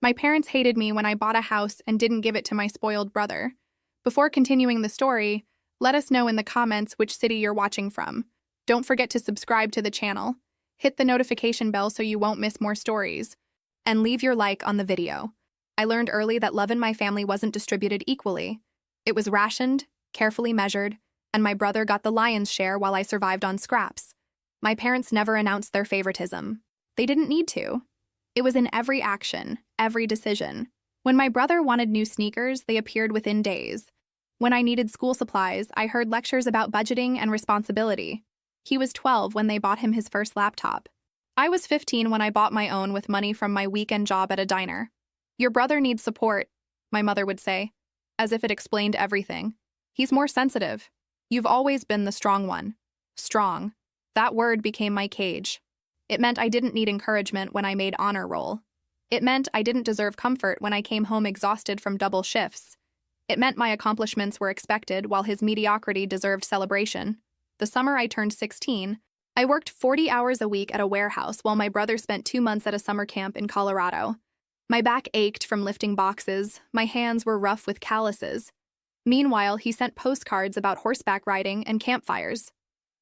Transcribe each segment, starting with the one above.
My parents hated me when I bought a house and didn't give it to my spoiled brother. Before continuing the story, let us know in the comments which city you're watching from. Don't forget to subscribe to the channel, hit the notification bell so you won't miss more stories, and leave your like on the video. I learned early that love in my family wasn't distributed equally. It was rationed, carefully measured, and my brother got the lion's share while I survived on scraps. My parents never announced their favoritism. They didn't need to. It was in every action, every decision. When my brother wanted new sneakers, they appeared within days. When I needed school supplies, I heard lectures about budgeting and responsibility. He was 12 when they bought him his first laptop. I was 15 when I bought my own with money from my weekend job at a diner. "Your brother needs support," my mother would say, as if it explained everything. "He's more sensitive. You've always been the strong one." Strong. That word became my cage. It meant I didn't need encouragement when I made honor roll. It meant I didn't deserve comfort when I came home exhausted from double shifts. It meant my accomplishments were expected while his mediocrity deserved celebration. The summer I turned 16, I worked 40 hours a week at a warehouse while my brother spent 2 months at a summer camp in Colorado. My back ached from lifting boxes, my hands were rough with calluses. Meanwhile, he sent postcards about horseback riding and campfires.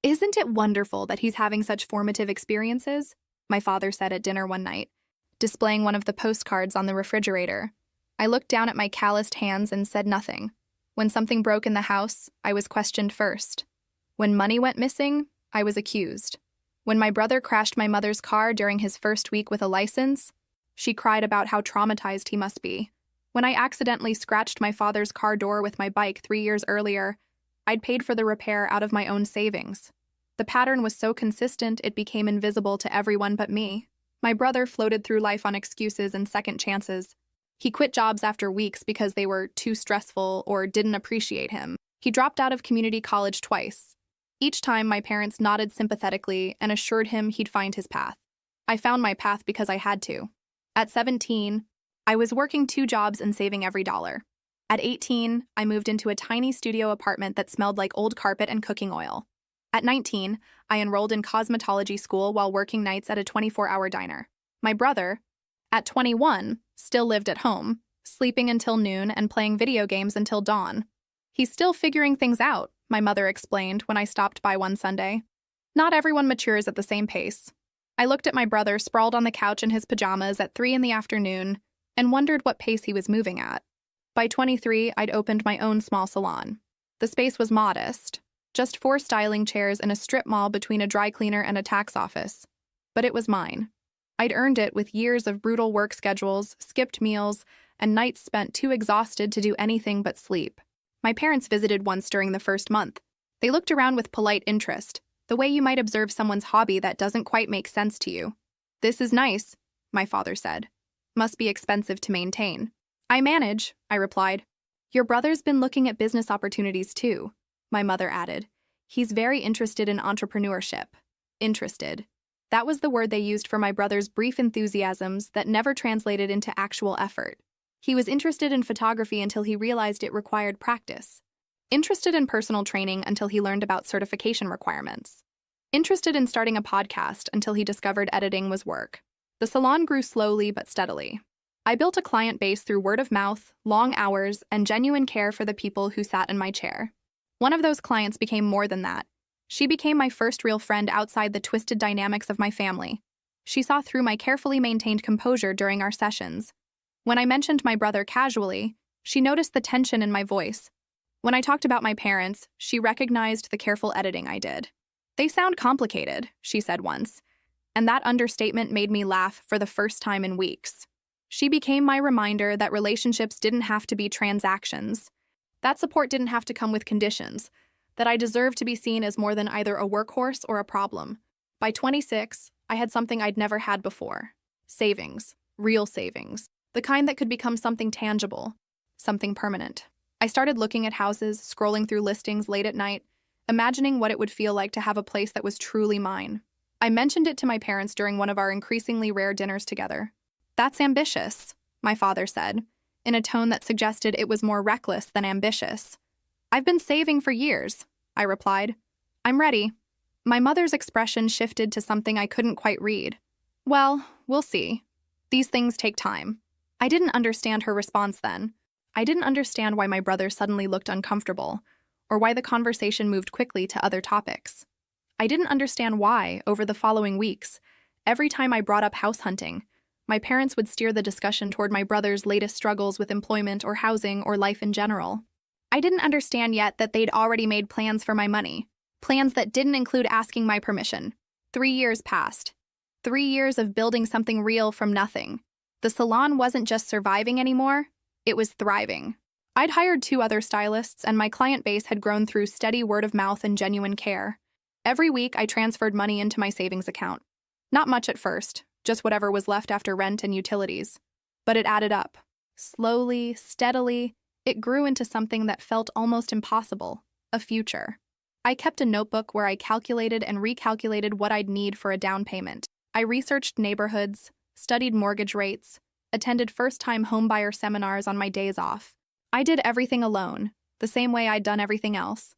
"Isn't it wonderful that he's having such formative experiences?" my father said at dinner one night, displaying one of the postcards on the refrigerator. I looked down at my calloused hands and said nothing. When something broke in the house, I was questioned first. When money went missing, I was accused. When my brother crashed my mother's car during his first week with a license, she cried about how traumatized he must be. When I accidentally scratched my father's car door with my bike 3 years earlier, I'd paid for the repair out of my own savings. The pattern was so consistent it became invisible to everyone but me. My brother floated through life on excuses and second chances. He quit jobs after weeks because they were too stressful or didn't appreciate him. He dropped out of community college twice. Each time, my parents nodded sympathetically and assured him he'd find his path. I found my path because I had to. At 17, I was working 2 jobs and saving every dollar. At 18, I moved into a tiny studio apartment that smelled like old carpet and cooking oil. At 19, I enrolled in cosmetology school while working nights at a 24-hour diner. My brother, at 21, still lived at home, sleeping until noon and playing video games until dawn. "He's still figuring things out," my mother explained when I stopped by one Sunday. Not everyone matures at the same pace. I looked at my brother sprawled on the couch in his pajamas at 3 in the afternoon and wondered what pace he was moving at. By 23, I'd opened my own small salon. The space was modest, just 4 styling chairs in a strip mall between a dry cleaner and a tax office. But it was mine. I'd earned it with years of brutal work schedules, skipped meals, and nights spent too exhausted to do anything but sleep. My parents visited once during the first month. They looked around with polite interest, the way you might observe someone's hobby that doesn't quite make sense to you. "This is nice," my father said. "Must be expensive to maintain." "I manage," I replied. "Your brother's been looking at business opportunities too," my mother added. "He's very interested in entrepreneurship." Interested. That was the word they used for my brother's brief enthusiasms that never translated into actual effort. He was interested in photography until he realized it required practice. Interested in personal training until he learned about certification requirements. Interested in starting a podcast until he discovered editing was work. The salon grew slowly but steadily. I built a client base through word of mouth, long hours, and genuine care for the people who sat in my chair. One of those clients became more than that. She became my first real friend outside the twisted dynamics of my family. She saw through my carefully maintained composure during our sessions. When I mentioned my brother casually, she noticed the tension in my voice. When I talked about my parents, she recognized the careful editing I did. "They sound complicated," she said once, and that understatement made me laugh for the first time in weeks. She became my reminder that relationships didn't have to be transactions. That support didn't have to come with conditions, that I deserved to be seen as more than either a workhorse or a problem. By 26, I had something I'd never had before. Savings. Real savings. The kind that could become something tangible. Something permanent. I started looking at houses, scrolling through listings late at night, imagining what it would feel like to have a place that was truly mine. I mentioned it to my parents during one of our increasingly rare dinners together. "That's ambitious," my father said, in a tone that suggested it was more reckless than ambitious. "I've been saving for years," I replied. "I'm ready." My mother's expression shifted to something I couldn't quite read. "Well, we'll see. These things take time." I didn't understand her response then. I didn't understand why my brother suddenly looked uncomfortable, or why the conversation moved quickly to other topics. I didn't understand why, over the following weeks, every time I brought up house hunting, my parents would steer the discussion toward my brother's latest struggles with employment or housing or life in general. I didn't understand yet that they'd already made plans for my money, plans that didn't include asking my permission. 3 years passed. 3 years of building something real from nothing. The salon wasn't just surviving anymore, it was thriving. I'd hired 2 other stylists, and my client base had grown through steady word of mouth and genuine care. Every week, I transferred money into my savings account. Not much at first, just whatever was left after rent and utilities. But it added up. Slowly, steadily, it grew into something that felt almost impossible, a future. I kept a notebook where I calculated and recalculated what I'd need for a down payment. I researched neighborhoods, studied mortgage rates, attended first-time homebuyer seminars on my days off. I did everything alone, the same way I'd done everything else.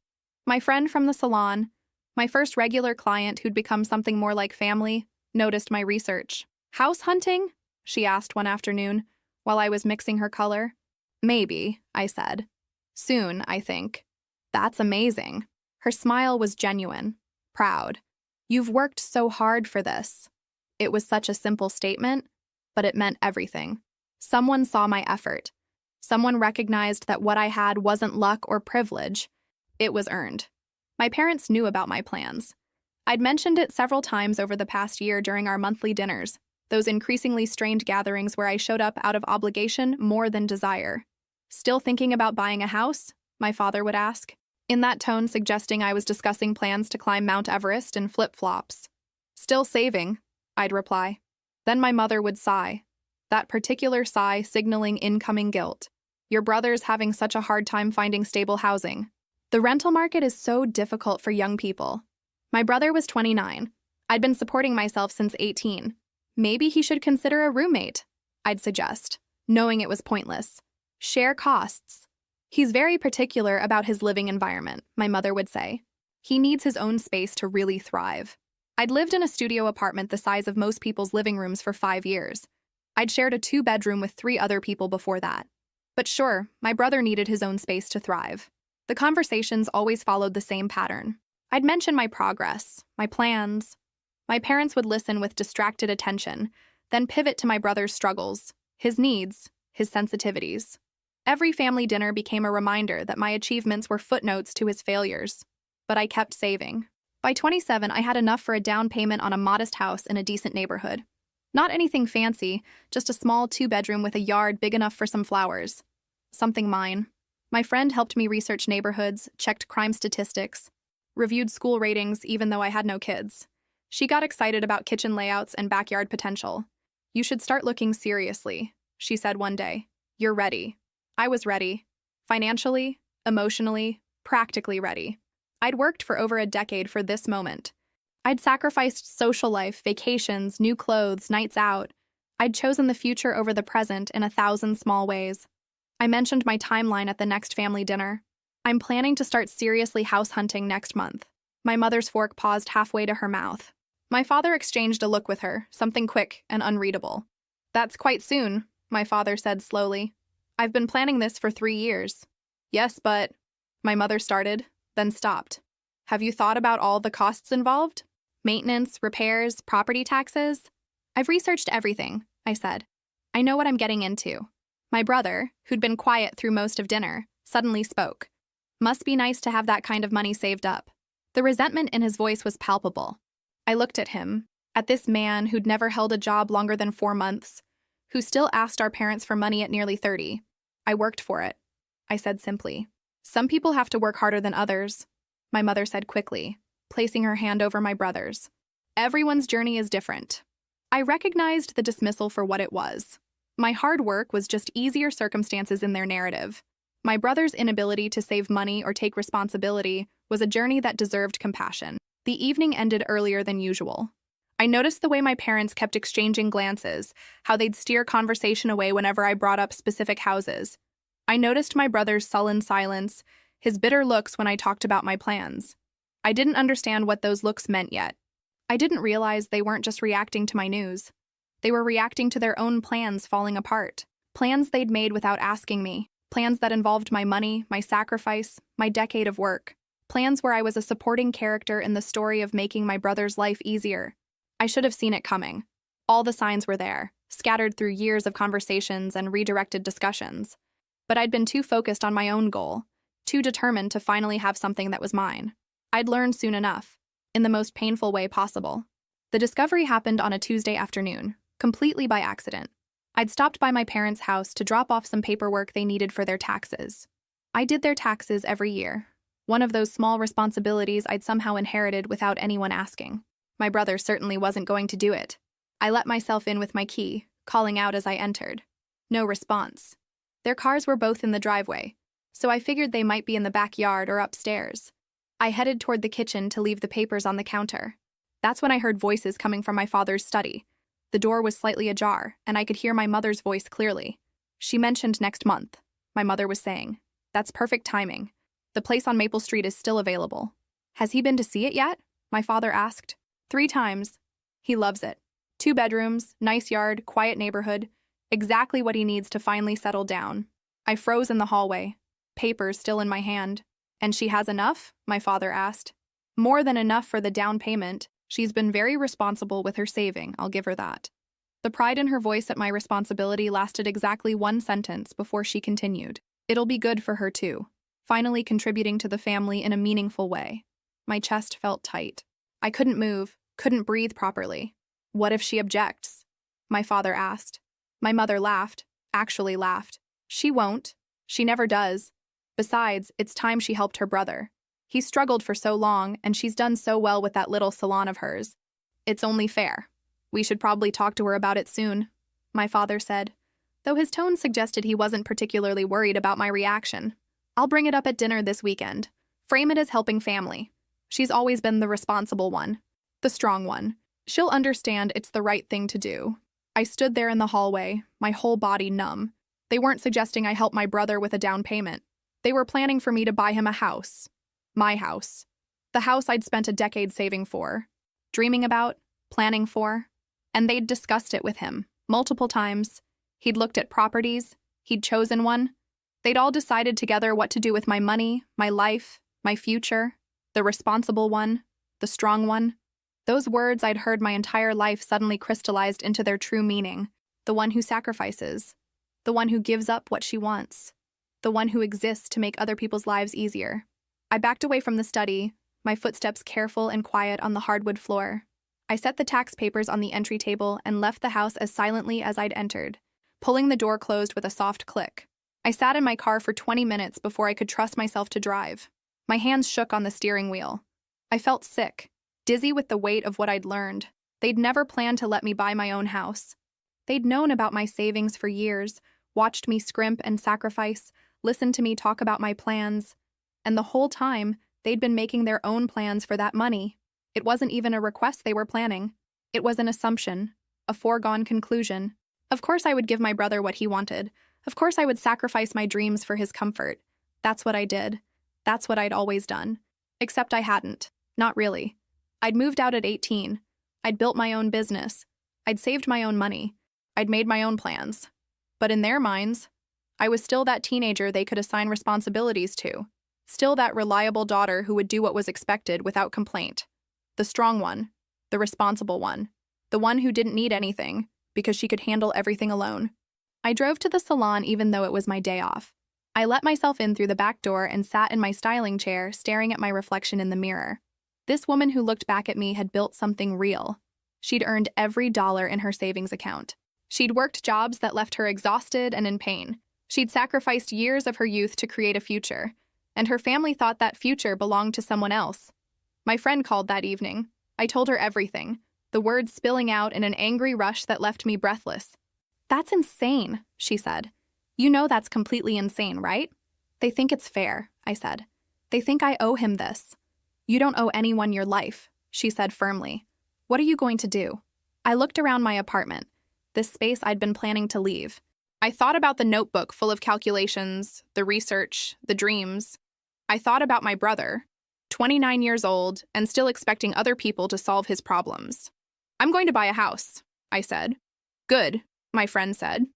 My friend from the salon, my first regular client who'd become something more like family, noticed my research. "House hunting?" she asked one afternoon, while I was mixing her color. "Maybe," I said. "Soon, I think." "That's amazing." Her smile was genuine, proud. "You've worked so hard for this." It was such a simple statement, but it meant everything. Someone saw my effort. Someone recognized that what I had wasn't luck or privilege. It was earned. My parents knew about my plans. I'd mentioned it several times over the past year during our monthly dinners, those increasingly strained gatherings where I showed up out of obligation more than desire. "Still thinking about buying a house?" my father would ask, in that tone suggesting I was discussing plans to climb Mount Everest in flip-flops. "Still saving," I'd reply. Then my mother would sigh, that particular sigh signaling incoming guilt. "Your brother's having such a hard time finding stable housing. The rental market is so difficult for young people." My brother was 29. I'd been supporting myself since 18. "Maybe he should consider a roommate," I'd suggest, knowing it was pointless. "Share costs." "He's very particular about his living environment," my mother would say. "He needs his own space to really thrive." I'd lived in a studio apartment the size of most people's living rooms for 5 years. I'd shared a 2-bedroom with 3 other people before that. But sure, my brother needed his own space to thrive. The conversations always followed the same pattern. I'd mention my progress, my plans. My parents would listen with distracted attention, then pivot to my brother's struggles, his needs, his sensitivities. Every family dinner became a reminder that my achievements were footnotes to his failures. But I kept saving. By 27, I had enough for a down payment on a modest house in a decent neighborhood. Not anything fancy, just a small 2-bedroom with a yard big enough for some flowers. Something mine. My friend helped me research neighborhoods, checked crime statistics, reviewed school ratings even though I had no kids. She got excited about kitchen layouts and backyard potential. "You should start looking seriously," she said one day. "You're ready." I was ready. Financially, emotionally, practically ready. I'd worked for over a decade for this moment. I'd sacrificed social life, vacations, new clothes, nights out. I'd chosen the future over the present in 1,000 small ways. I mentioned my timeline at the next family dinner. "I'm planning to start seriously house hunting next month." My mother's fork paused halfway to her mouth. My father exchanged a look with her, something quick and unreadable. "That's quite soon," my father said slowly. "I've been planning this for 3 years." "Yes, but—" my mother started, then stopped. "Have you thought about all the costs involved? Maintenance, repairs, property taxes?" "I've researched everything," I said. "I know what I'm getting into." My brother, who'd been quiet through most of dinner, suddenly spoke. "Must be nice to have that kind of money saved up." The resentment in his voice was palpable. I looked at him, at this man who'd never held a job longer than 4 months, who still asked our parents for money at nearly 30. "I worked for it," I said simply. "Some people have to work harder than others," my mother said quickly, placing her hand over my brother's. "Everyone's journey is different." I recognized the dismissal for what it was. My hard work was just easier circumstances in their narrative. My brother's inability to save money or take responsibility was a journey that deserved compassion. The evening ended earlier than usual. I noticed the way my parents kept exchanging glances, how they'd steer conversation away whenever I brought up specific houses. I noticed my brother's sullen silence, his bitter looks when I talked about my plans. I didn't understand what those looks meant yet. I didn't realize they weren't just reacting to my news. They were reacting to their own plans falling apart. Plans they'd made without asking me. Plans that involved my money, my sacrifice, my decade of work. Plans where I was a supporting character in the story of making my brother's life easier. I should have seen it coming. All the signs were there, scattered through years of conversations and redirected discussions. But I'd been too focused on my own goal, too determined to finally have something that was mine. I'd learn soon enough, in the most painful way possible. The discovery happened on a Tuesday afternoon, completely by accident. I'd stopped by my parents' house to drop off some paperwork they needed for their taxes. I did their taxes every year, one of those small responsibilities I'd somehow inherited without anyone asking. My brother certainly wasn't going to do it. I let myself in with my key, calling out as I entered. No response. Their cars were both in the driveway, so I figured they might be in the backyard or upstairs. I headed toward the kitchen to leave the papers on the counter. That's when I heard voices coming from my father's study. The door was slightly ajar, and I could hear my mother's voice clearly. She mentioned next month, my mother was saying. That's perfect timing. The place on Maple Street is still available. Has he been to see it yet? My father asked. 3 times. He loves it. 2 bedrooms, nice yard, quiet neighborhood. Exactly what he needs to finally settle down. I froze in the hallway, papers still in my hand. And she has enough? My father asked. More than enough for the down payment. She's been very responsible with her saving, I'll give her that. The pride in her voice at my responsibility lasted exactly 1 sentence before she continued. It'll be good for her too, finally contributing to the family in a meaningful way. My chest felt tight. I couldn't move, couldn't breathe properly. What if she objects? My father asked. My mother laughed, actually laughed. She won't. She never does. Besides, it's time she helped her brother. He struggled for so long, and she's done so well with that little salon of hers. It's only fair. We should probably talk to her about it soon, my father said, though his tone suggested he wasn't particularly worried about my reaction. I'll bring it up at dinner this weekend. Frame it as helping family. She's always been the responsible one, the strong one. She'll understand it's the right thing to do. I stood there in the hallway, my whole body numb. They weren't suggesting I help my brother with a down payment. They were planning for me to buy him a house. My house. The house I'd spent a decade saving for, dreaming about, planning for. And they'd discussed it with him, multiple times. He'd looked at properties. He'd chosen one. They'd all decided together what to do with my money, my life, my future. The responsible one, the strong one. Those words I'd heard my entire life suddenly crystallized into their true meaning. The one who sacrifices. The one who gives up what she wants. The one who exists to make other people's lives easier. I backed away from the study, my footsteps careful and quiet on the hardwood floor. I set the tax papers on the entry table and left the house as silently as I'd entered, pulling the door closed with a soft click. I sat in my car for 20 minutes before I could trust myself to drive. My hands shook on the steering wheel. I felt sick, dizzy with the weight of what I'd learned. They'd never planned to let me buy my own house. They'd known about my savings for years, watched me scrimp and sacrifice, listened to me talk about my plans. And the whole time, they'd been making their own plans for that money. It wasn't even a request they were planning. It was an assumption, a foregone conclusion. Of course I would give my brother what he wanted. Of course I would sacrifice my dreams for his comfort. That's what I did. That's what I'd always done. Except I hadn't. Not really. I'd moved out at 18. I'd built my own business. I'd saved my own money. I'd made my own plans. But in their minds, I was still that teenager they could assign responsibilities to. Still that reliable daughter who would do what was expected without complaint. The strong one. The responsible one. The one who didn't need anything, because she could handle everything alone. I drove to the salon even though it was my day off. I let myself in through the back door and sat in my styling chair, staring at my reflection in the mirror. This woman who looked back at me had built something real. She'd earned every dollar in her savings account. She'd worked jobs that left her exhausted and in pain. She'd sacrificed years of her youth to create a future, and her family thought that future belonged to someone else. My friend called that evening. I told her everything, the words spilling out in an angry rush that left me breathless. "That's insane," she said. "You know that's completely insane, right?" "They think it's fair," I said. "They think I owe him this." "You don't owe anyone your life," she said firmly. "What are you going to do?" I looked around my apartment, this space I'd been planning to leave. I thought about the notebook full of calculations, the research, the dreams. I thought about my brother, 29 years old, and still expecting other people to solve his problems. "I'm going to buy a house," I said. "Good," my friend said.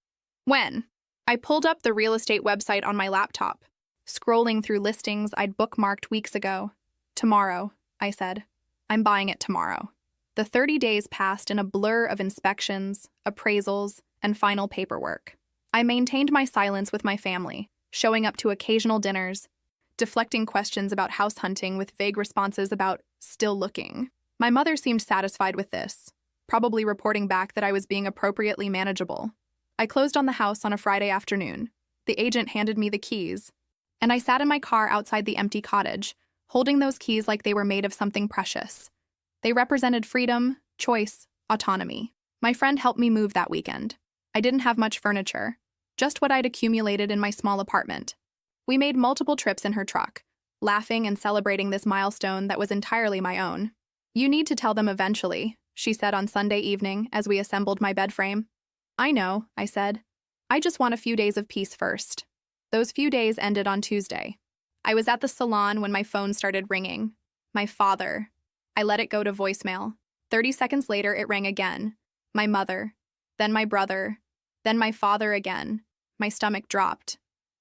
"When?" I pulled up the real estate website on my laptop, scrolling through listings I'd bookmarked weeks ago. Tomorrow, I said. I'm buying it tomorrow. The 30 days passed in a blur of inspections, appraisals, and final paperwork. I maintained my silence with my family, showing up to occasional dinners, deflecting questions about house hunting with vague responses about still looking. My mother seemed satisfied with this, probably reporting back that I was being appropriately manageable. I closed on the house on a Friday afternoon. The agent handed me the keys, and I sat in my car outside the empty cottage, holding those keys like they were made of something precious. They represented freedom, choice, autonomy. My friend helped me move that weekend. I didn't have much furniture, just what I'd accumulated in my small apartment. We made multiple trips in her truck, laughing and celebrating this milestone that was entirely my own. You need to tell them eventually, she said on Sunday evening as we assembled my bed frame. I know, I said. I just want a few days of peace first. Those few days ended on Tuesday. I was at the salon when my phone started ringing. My father. I let it go to voicemail. 30 seconds later, it rang again. My mother. Then my brother. Then my father again. My stomach dropped.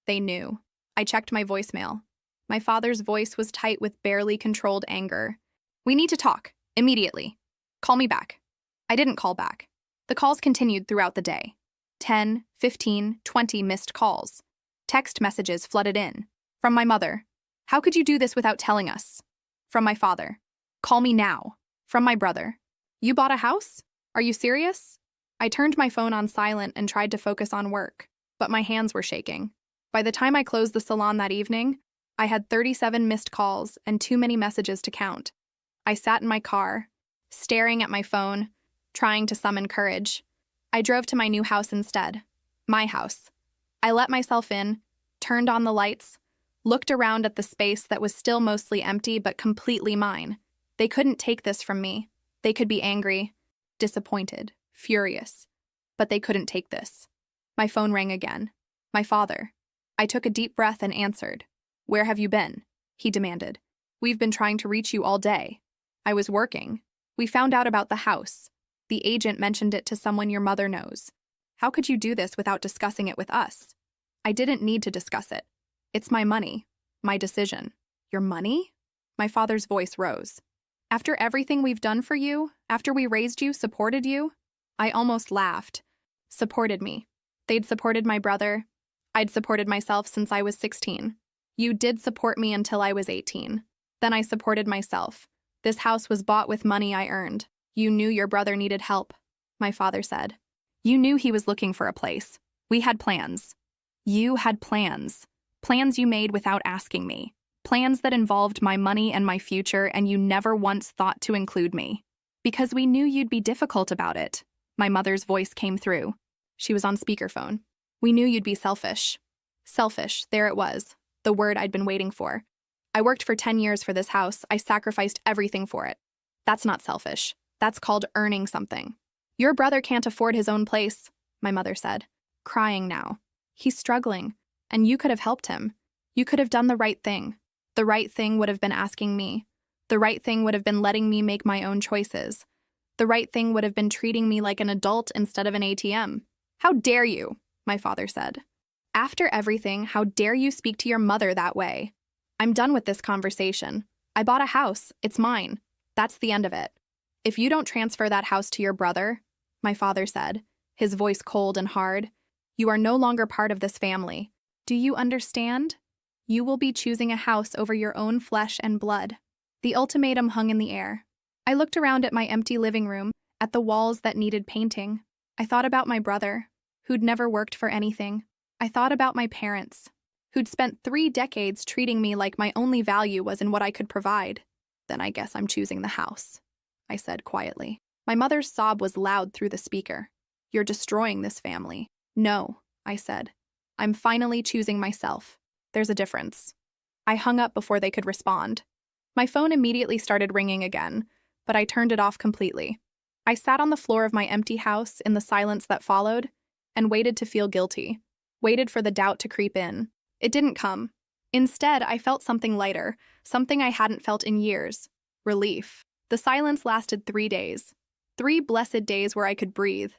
They knew. I checked my voicemail. My father's voice was tight with barely controlled anger. We need to talk. Immediately. Call me back. I didn't call back. The calls continued throughout the day. 10, 15, 20 missed calls. Text messages flooded in. From my mother. How could you do this without telling us? From my father. Call me now. From my brother. You bought a house? Are you serious? I turned my phone on silent and tried to focus on work, but my hands were shaking. By the time I closed the salon that evening, I had 37 missed calls and too many messages to count. I sat in my car, staring at my phone, trying to summon courage. I drove to my new house instead. My house. I let myself in, turned on the lights, looked around at the space that was still mostly empty but completely mine. They couldn't take this from me. They could be angry, disappointed, furious, but they couldn't take this. My phone rang again. My father. I took a deep breath and answered. Where have you been? He demanded. We've been trying to reach you all day. I was working. We found out about the house. The agent mentioned it to someone your mother knows. How could you do this without discussing it with us? I didn't need to discuss it. It's my money. My decision. Your money? My father's voice rose. After everything we've done for you, after we raised you, supported you, I almost laughed. Supported me. They'd supported my brother. I'd supported myself since I was 16. You did support me until I was 18. Then I supported myself. This house was bought with money I earned. You knew your brother needed help, my father said. You knew he was looking for a place. We had plans. You had plans. Plans you made without asking me. Plans that involved my money and my future, and you never once thought to include me. Because we knew you'd be difficult about it. My mother's voice came through. She was on speakerphone. We knew you'd be selfish. Selfish, there it was, the word I'd been waiting for. I worked for 10 years for this house. I sacrificed everything for it. That's not selfish. That's called earning something. Your brother can't afford his own place, my mother said, crying now. He's struggling, and you could have helped him. You could have done the right thing. The right thing would have been asking me. The right thing would have been letting me make my own choices. The right thing would have been treating me like an adult instead of an ATM. How dare you, my father said. After everything, how dare you speak to your mother that way? I'm done with this conversation. I bought a house. It's mine. That's the end of it. If you don't transfer that house to your brother, my father said, his voice cold and hard, you are no longer part of this family. Do you understand? You will be choosing a house over your own flesh and blood. The ultimatum hung in the air. I looked around at my empty living room, at the walls that needed painting. I thought about my brother, who'd never worked for anything. I thought about my parents, who'd spent 3 decades treating me like my only value was in what I could provide. Then I guess I'm choosing the house, I said quietly. My mother's sob was loud through the speaker. You're destroying this family. No, I said. I'm finally choosing myself. There's a difference. I hung up before they could respond. My phone immediately started ringing again, but I turned it off completely. I sat on the floor of my empty house in the silence that followed and waited to feel guilty, waited for the doubt to creep in. It didn't come. Instead, I felt something lighter, something I hadn't felt in years. Relief. The silence lasted 3 days. 3 blessed days where I could breathe.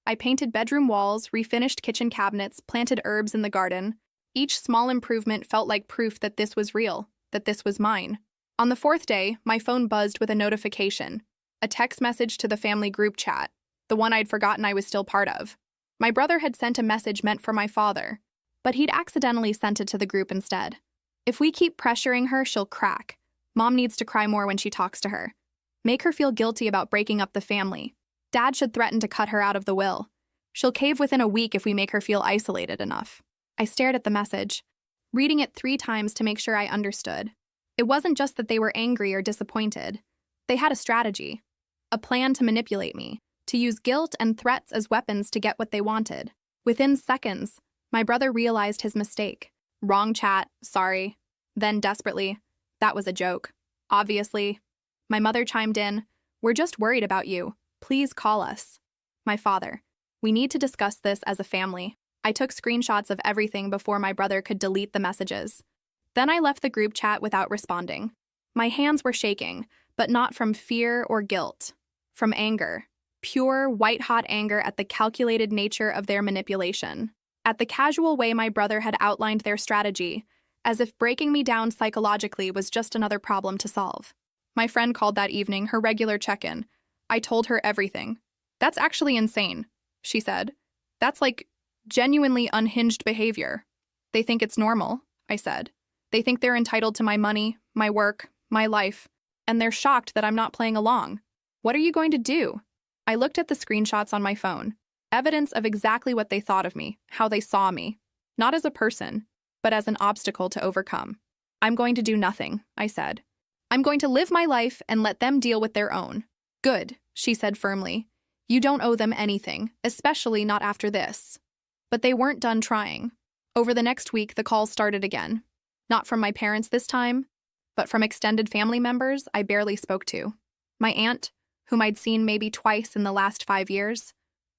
I painted bedroom walls, refinished kitchen cabinets, planted herbs in the garden. Each small improvement felt like proof that this was real, that this was mine. On the fourth day, my phone buzzed with a notification, a text message to the family group chat, the one I'd forgotten I was still part of. My brother had sent a message meant for my father, but he'd accidentally sent it to the group instead. If we keep pressuring her, she'll crack. Mom needs to cry more when she talks to her. Make her feel guilty about breaking up the family. Dad should threaten to cut her out of the will. She'll cave within a week if we make her feel isolated enough. I stared at the message, reading it 3 times to make sure I understood. It wasn't just that they were angry or disappointed. They had a strategy, a plan to manipulate me, to use guilt and threats as weapons to get what they wanted. Within seconds, my brother realized his mistake. Wrong chat, sorry. Then desperately, that was a joke. Obviously. My mother chimed in, we're just worried about you. Please call us. My father, we need to discuss this as a family. I took screenshots of everything before my brother could delete the messages. Then I left the group chat without responding. My hands were shaking, but not from fear or guilt. From anger. Pure, white-hot anger at the calculated nature of their manipulation. At the casual way my brother had outlined their strategy, as if breaking me down psychologically was just another problem to solve. My friend called that evening, her regular check-in. I told her everything. That's actually insane, she said. That's like genuinely unhinged behavior. They think it's normal, I said. They think they're entitled to my money, my work, my life, and they're shocked that I'm not playing along. What are you going to do? I looked at the screenshots on my phone, evidence of exactly what they thought of me, how they saw me. Not as a person, but as an obstacle to overcome. I'm going to do nothing, I said. I'm going to live my life and let them deal with their own. Good, she said firmly. You don't owe them anything, especially not after this. But they weren't done trying. Over the next week, the calls started again. Not from my parents this time, but from extended family members I barely spoke to. My aunt, whom I'd seen maybe twice in the last 5 years.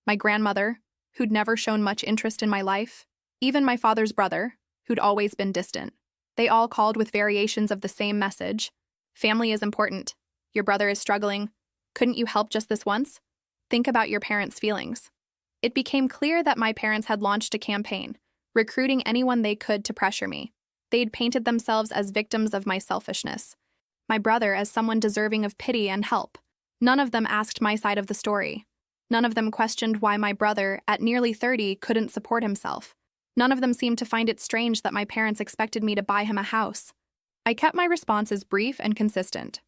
My grandmother, who'd never shown much interest in my life. Even my father's brother, who'd always been distant. They all called with variations of the same message. Family is important. Your brother is struggling. Couldn't you help just this once? Think about your parents' feelings. It became clear that my parents had launched a campaign, recruiting anyone they could to pressure me. They'd painted themselves as victims of my selfishness. My brother as someone deserving of pity and help. None of them asked my side of the story. None of them questioned why my brother, at nearly 30, couldn't support himself. None of them seemed to find it strange that my parents expected me to buy him a house. I kept my responses brief and consistent.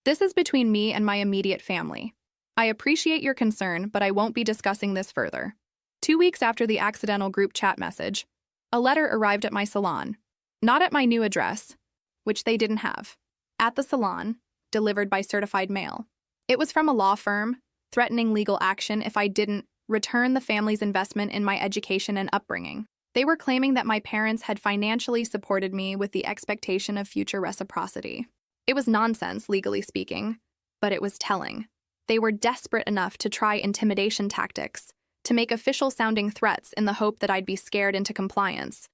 This is between me and my immediate family. I appreciate your concern, but I won't be discussing this further. 2 weeks after the accidental group chat message, a letter arrived at my salon. Not at my new address, which they didn't have. At the salon, delivered by certified mail. It was from a law firm, threatening legal action if I didn't return the family's investment in my education and upbringing. They were claiming that my parents had financially supported me with the expectation of future reciprocity. It was nonsense, legally speaking, but it was telling. They were desperate enough to try intimidation tactics, to make official-sounding threats in the hope that I'd be scared into compliance.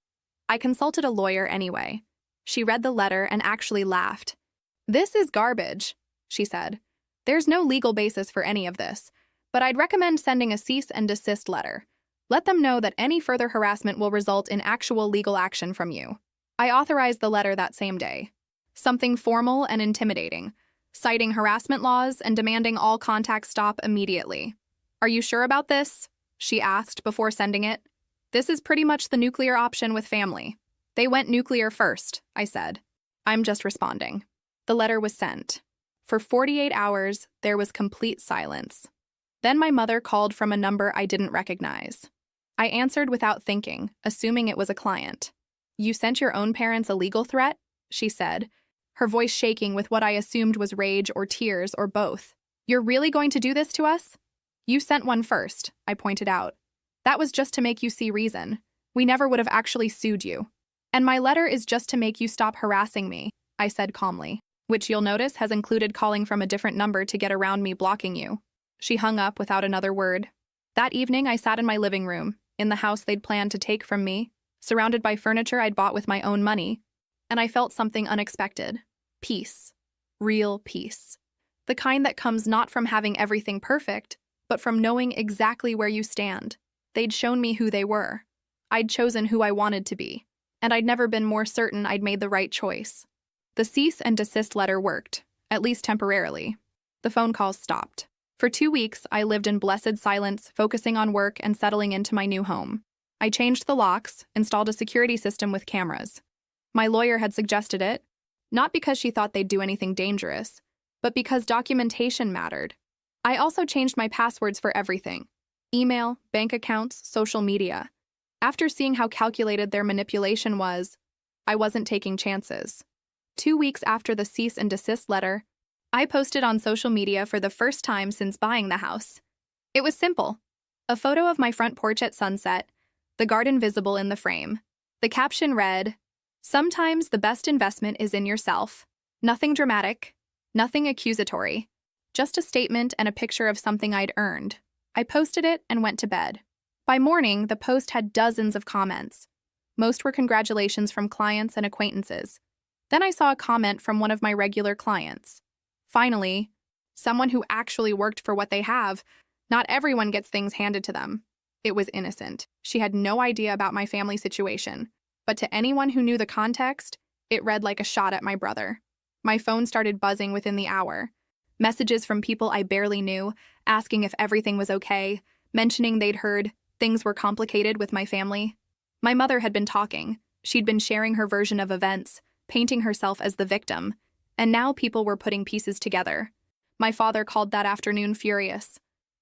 I consulted a lawyer anyway. She read the letter and actually laughed. "This is garbage," she said. "There's no legal basis for any of this, but I'd recommend sending a cease and desist letter. Let them know that any further harassment will result in actual legal action from you." I authorized the letter that same day. Something formal and intimidating, citing harassment laws and demanding all contact stop immediately. "Are you sure about this?" she asked before sending it. "This is pretty much the nuclear option with family." "They went nuclear first," I said. "I'm just responding." The letter was sent. For 48 hours, there was complete silence. Then my mother called from a number I didn't recognize. I answered without thinking, assuming it was a client. "You sent your own parents a legal threat?" she said, her voice shaking with what I assumed was rage or tears or both. "You're really going to do this to us?" "You sent one first," I pointed out. "That was just to make you see reason. We never would have actually sued you. And my letter is just to make you stop harassing me," I said calmly, "which you'll notice has included calling from a different number to get around me blocking you." She hung up without another word. That evening, I sat in my living room, in the house they'd planned to take from me, surrounded by furniture I'd bought with my own money, and I felt something unexpected. Peace. Real peace. The kind that comes not from having everything perfect, but from knowing exactly where you stand. They'd shown me who they were. I'd chosen who I wanted to be, and I'd never been more certain I'd made the right choice. The cease and desist letter worked, at least temporarily. The phone calls stopped. For 2 weeks, I lived in blessed silence, focusing on work and settling into my new home. I changed the locks, installed a security system with cameras. My lawyer had suggested it, not because she thought they'd do anything dangerous, but because documentation mattered. I also changed my passwords for everything: email, bank accounts, social media. After seeing how calculated their manipulation was, I wasn't taking chances. 2 weeks after the cease and desist letter, I posted on social media for the first time since buying the house. It was simple: a photo of my front porch at sunset, the garden visible in the frame. The caption read, "Sometimes the best investment is in yourself." Nothing dramatic, nothing accusatory, just a statement and a picture of something I'd earned. I posted it and went to bed. By morning, the post had dozens of comments. Most were congratulations from clients and acquaintances. Then I saw a comment from one of my regular clients. Finally, someone who actually worked for what they have. Not everyone gets things handed to them. It was innocent. She had no idea about my family situation. But to anyone who knew the context, it read like a shot at my brother. My phone started buzzing within the hour. Messages from people I barely knew, asking if everything was okay, mentioning they'd heard things were complicated with my family. My mother had been talking. She'd been sharing her version of events, painting herself as the victim, and now people were putting pieces together. My father called that afternoon furious.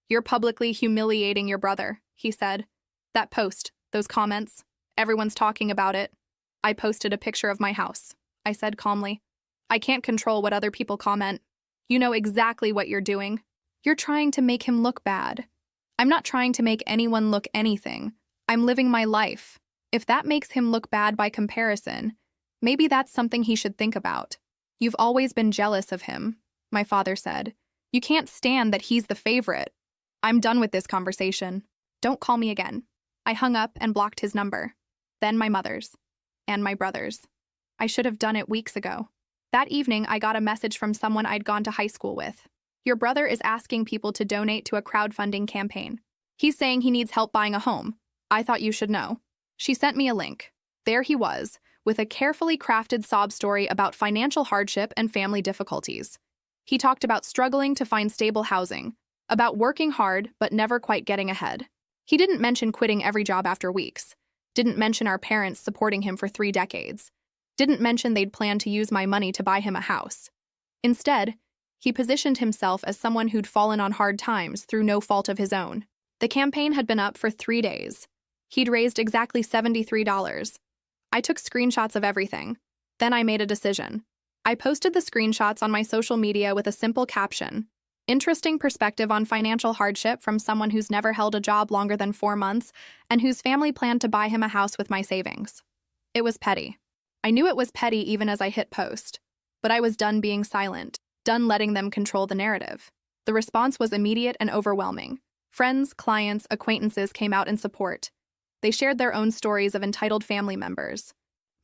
"You're publicly humiliating your brother," he said. "That post, those comments, everyone's talking about it." "I posted a picture of my house," I said calmly. "I can't control what other people comment. You know exactly what you're doing. You're trying to make him look bad." "I'm not trying to make anyone look anything. I'm living my life. If that makes him look bad by comparison, maybe that's something he should think about." "You've always been jealous of him," my father said. "You can't stand that he's the favorite." "I'm done with this conversation. Don't call me again." I hung up and blocked his number. Then my mother's. And my brother's. I should have done it weeks ago. That evening, I got a message from someone I'd gone to high school with. "Your brother is asking people to donate to a crowdfunding campaign. He's saying he needs help buying a home. I thought you should know." She sent me a link. There he was, with a carefully crafted sob story about financial hardship and family difficulties. He talked about struggling to find stable housing, about working hard but never quite getting ahead. He didn't mention quitting every job after weeks, didn't mention our parents supporting him for 3 decades, didn't mention they'd planned to use my money to buy him a house. Instead, he positioned himself as someone who'd fallen on hard times through no fault of his own. The campaign had been up for 3 days. He'd raised exactly $73. I took screenshots of everything. Then I made a decision. I posted the screenshots on my social media with a simple caption: "Interesting perspective on financial hardship from someone who's never held a job longer than 4 months and whose family planned to buy him a house with my savings." It was petty. I knew it was petty even as I hit post. But I was done being silent, done letting them control the narrative. The response was immediate and overwhelming. Friends, clients, acquaintances came out in support. They shared their own stories of entitled family members.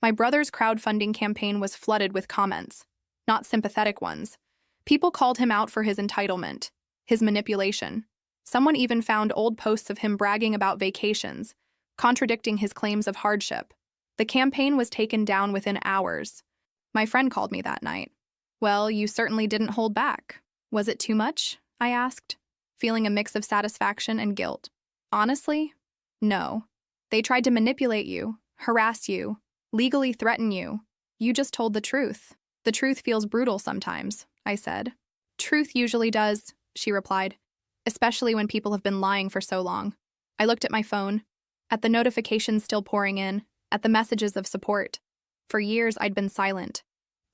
My brother's crowdfunding campaign was flooded with comments, not sympathetic ones. People called him out for his entitlement, his manipulation. Someone even found old posts of him bragging about vacations, contradicting his claims of hardship. The campaign was taken down within hours. My friend called me that night. "Well, you certainly didn't hold back. Was it too much?" I asked, feeling a mix of satisfaction and guilt. "Honestly, no. They tried to manipulate you, harass you, legally threaten you. You just told the truth. The truth feels brutal sometimes," I said. "Truth usually does," she replied, "especially when people have been lying for so long." I looked at my phone, at the notifications still pouring in, at the messages of support. For years, I'd been silent.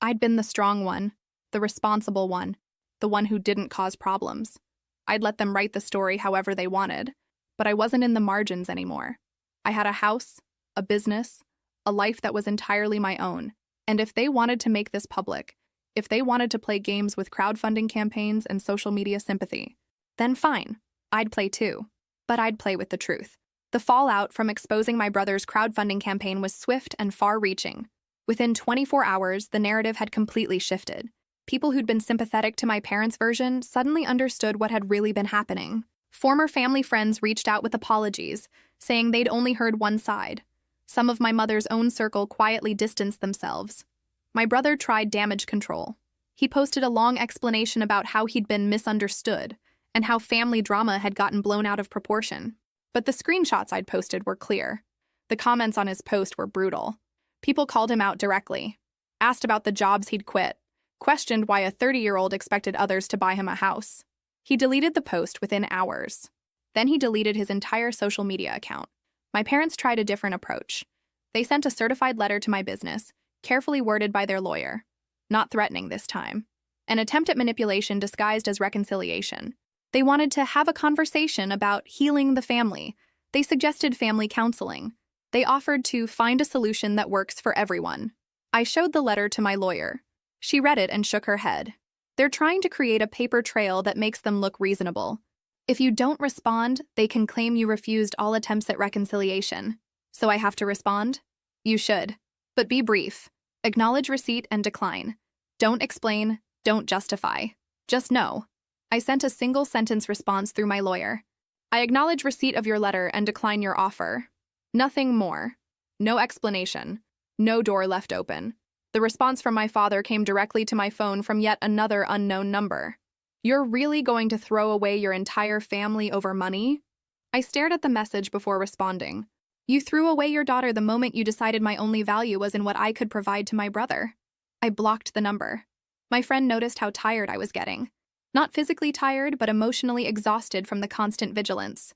I'd been the strong one, the responsible one, the one who didn't cause problems. I'd let them write the story however they wanted, but I wasn't in the margins anymore. I had a house, a business, a life that was entirely my own, and if they wanted to make this public, if they wanted to play games with crowdfunding campaigns and social media sympathy, then fine, I'd play too. But I'd play with the truth. The fallout from exposing my brother's crowdfunding campaign was swift and far-reaching. Within 24 hours, the narrative had completely shifted. People who'd been sympathetic to my parents' version suddenly understood what had really been happening. Former family friends reached out with apologies, saying they'd only heard one side. Some of my mother's own circle quietly distanced themselves. My brother tried damage control. He posted a long explanation about how he'd been misunderstood and how family drama had gotten blown out of proportion. But the screenshots I'd posted were clear. The comments on his post were brutal. People called him out directly, asked about the jobs he'd quit, questioned why a 30-year-old expected others to buy him a house. He deleted the post within hours. Then he deleted his entire social media account. My parents tried a different approach. They sent a certified letter to my business, carefully worded by their lawyer. Not threatening this time. An attempt at manipulation disguised as reconciliation. They wanted to have a conversation about healing the family. They suggested family counseling. They offered to find a solution that works for everyone. I showed the letter to my lawyer. She read it and shook her head. They're trying to create a paper trail that makes them look reasonable. If you don't respond, they can claim you refused all attempts at reconciliation. So I have to respond? You should. But be brief. Acknowledge receipt and decline. Don't explain, don't justify. Just no. I sent a single-sentence response through my lawyer. I acknowledge receipt of your letter and decline your offer. Nothing more. No explanation. No door left open. The response from my father came directly to my phone from yet another unknown number. You're really going to throw away your entire family over money? I stared at the message before responding. You threw away your daughter the moment you decided my only value was in what I could provide to my brother. I blocked the number. My friend noticed how tired I was getting. Not physically tired, but emotionally exhausted from the constant vigilance.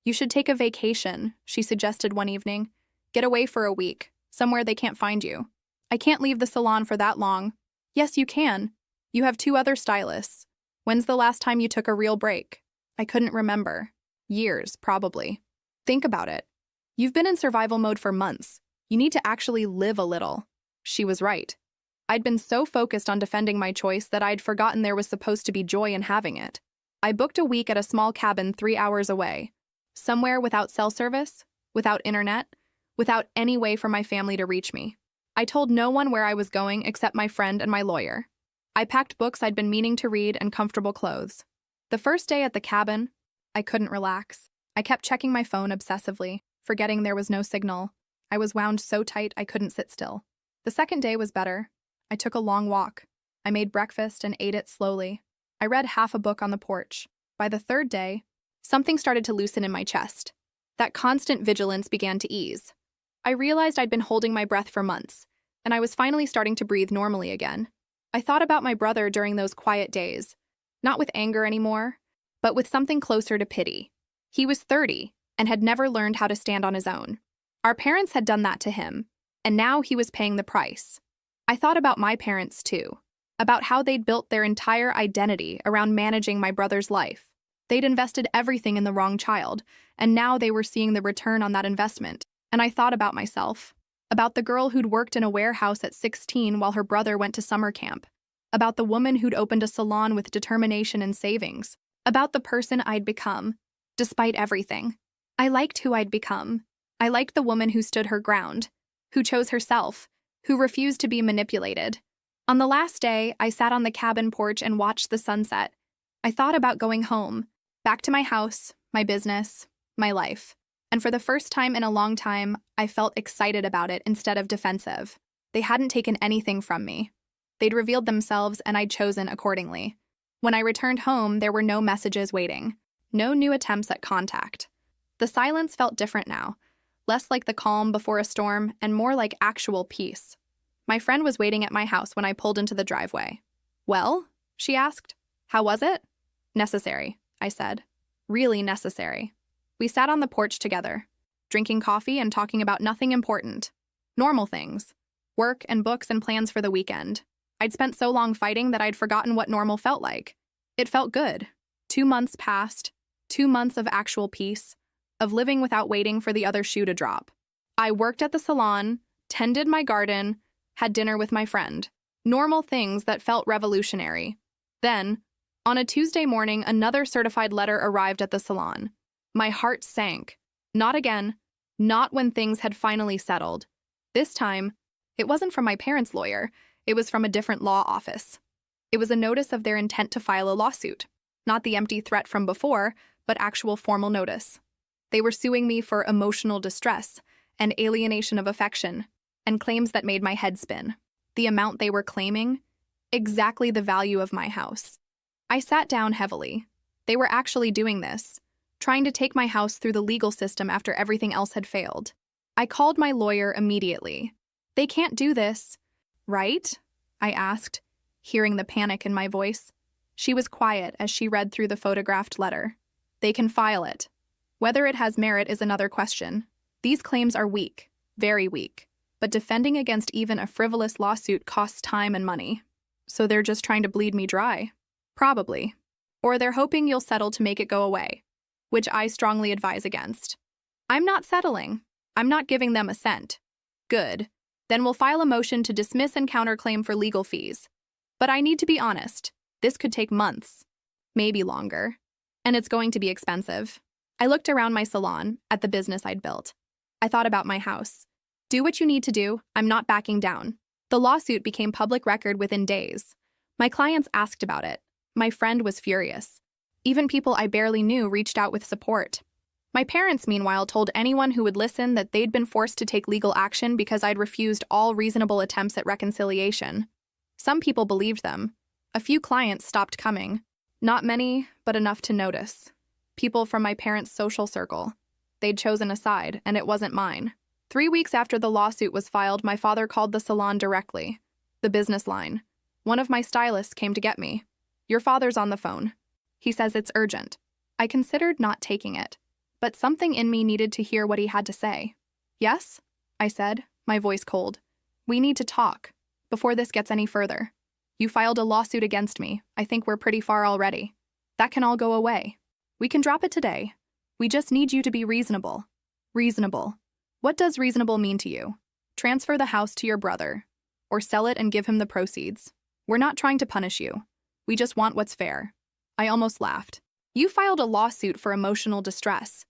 You should take a vacation, she suggested one evening. Get away for a week, somewhere they can't find you. I can't leave the salon for that long. Yes, you can. You have 2 other stylists. When's the last time you took a real break? I couldn't remember. Years, probably. Think about it. You've been in survival mode for months. You need to actually live a little. She was right. I'd been so focused on defending my choice that I'd forgotten there was supposed to be joy in having it. I booked a week at a small cabin 3 hours away. Somewhere without cell service, without internet, without any way for my family to reach me. I told no one where I was going except my friend and my lawyer. I packed books I'd been meaning to read and comfortable clothes. The first day at the cabin, I couldn't relax. I kept checking my phone obsessively, forgetting there was no signal. I was wound so tight I couldn't sit still. The second day was better. I took a long walk. I made breakfast and ate it slowly. I read half a book on the porch. By the third day, something started to loosen in my chest. That constant vigilance began to ease. I realized I'd been holding my breath for months, and I was finally starting to breathe normally again. I thought about my brother during those quiet days, not with anger anymore, but with something closer to pity. He was 30 and had never learned how to stand on his own. Our parents had done that to him, and now he was paying the price. I thought about my parents too, about how they'd built their entire identity around managing my brother's life. They'd invested everything in the wrong child, and now they were seeing the return on that investment. And I thought about myself, about the girl who'd worked in a warehouse at 16 while her brother went to summer camp, about the woman who'd opened a salon with determination and savings, about the person I'd become, despite everything. I liked who I'd become. I liked the woman who stood her ground, who chose herself, who refused to be manipulated. On the last day, I sat on the cabin porch and watched the sunset. I thought about going home, back to my house, my business, my life. And for the first time in a long time, I felt excited about it instead of defensive. They hadn't taken anything from me. They'd revealed themselves, and I'd chosen accordingly. When I returned home, there were no messages waiting, no new attempts at contact. The silence felt different now, less like the calm before a storm and more like actual peace. My friend was waiting at my house when I pulled into the driveway. "Well?" she asked. "How was it?" "Necessary," I said. "Really necessary." We sat on the porch together, drinking coffee and talking about nothing important. Normal things. Work and books and plans for the weekend. I'd spent so long fighting that I'd forgotten what normal felt like. It felt good. 2 months passed. 2 months of actual peace, of living without waiting for the other shoe to drop. I worked at the salon, tended my garden, had dinner with my friend. Normal things that felt revolutionary. Then, on a Tuesday morning, another certified letter arrived at the salon. My heart sank. Not again. Not when things had finally settled. This time, it wasn't from my parents' lawyer. It was from a different law office. It was a notice of their intent to file a lawsuit. Not the empty threat from before, but actual formal notice. They were suing me for emotional distress and alienation of affection, and claims that made my head spin. The amount they were claiming, exactly the value of my house. I sat down heavily. They were actually doing this, trying to take my house through the legal system after everything else had failed. I called my lawyer immediately. They can't do this, right? I asked, hearing the panic in my voice. She was quiet as she read through the photographed letter. They can file it. Whether it has merit is another question. These claims are weak, very weak, but defending against even a frivolous lawsuit costs time and money. So they're just trying to bleed me dry? Probably. Or they're hoping you'll settle to make it go away, which I strongly advise against. I'm not settling. I'm not giving them a cent. Good. Then we'll file a motion to dismiss and counterclaim for legal fees. But I need to be honest. This could take months, maybe longer. And it's going to be expensive. I looked around my salon, at the business I'd built. I thought about my house. Do what you need to do, I'm not backing down. The lawsuit became public record within days. My clients asked about it. My friend was furious. Even people I barely knew reached out with support. My parents, meanwhile, told anyone who would listen that they'd been forced to take legal action because I'd refused all reasonable attempts at reconciliation. Some people believed them. A few clients stopped coming. Not many, but enough to notice. People from my parents' social circle. They'd chosen a side, and it wasn't mine. 3 weeks after the lawsuit was filed, my father called the salon directly. The business line. One of my stylists came to get me. Your father's on the phone. He says it's urgent. I considered not taking it, but something in me needed to hear what he had to say. Yes? I said, my voice cold. We need to talk, before this gets any further. You filed a lawsuit against me. I think we're pretty far already. That can all go away. We can drop it today. We just need you to be reasonable. Reasonable. What does reasonable mean to you? Transfer the house to your brother, or sell it and give him the proceeds. We're not trying to punish you. We just want what's fair. I almost laughed. You filed a lawsuit for emotional distress.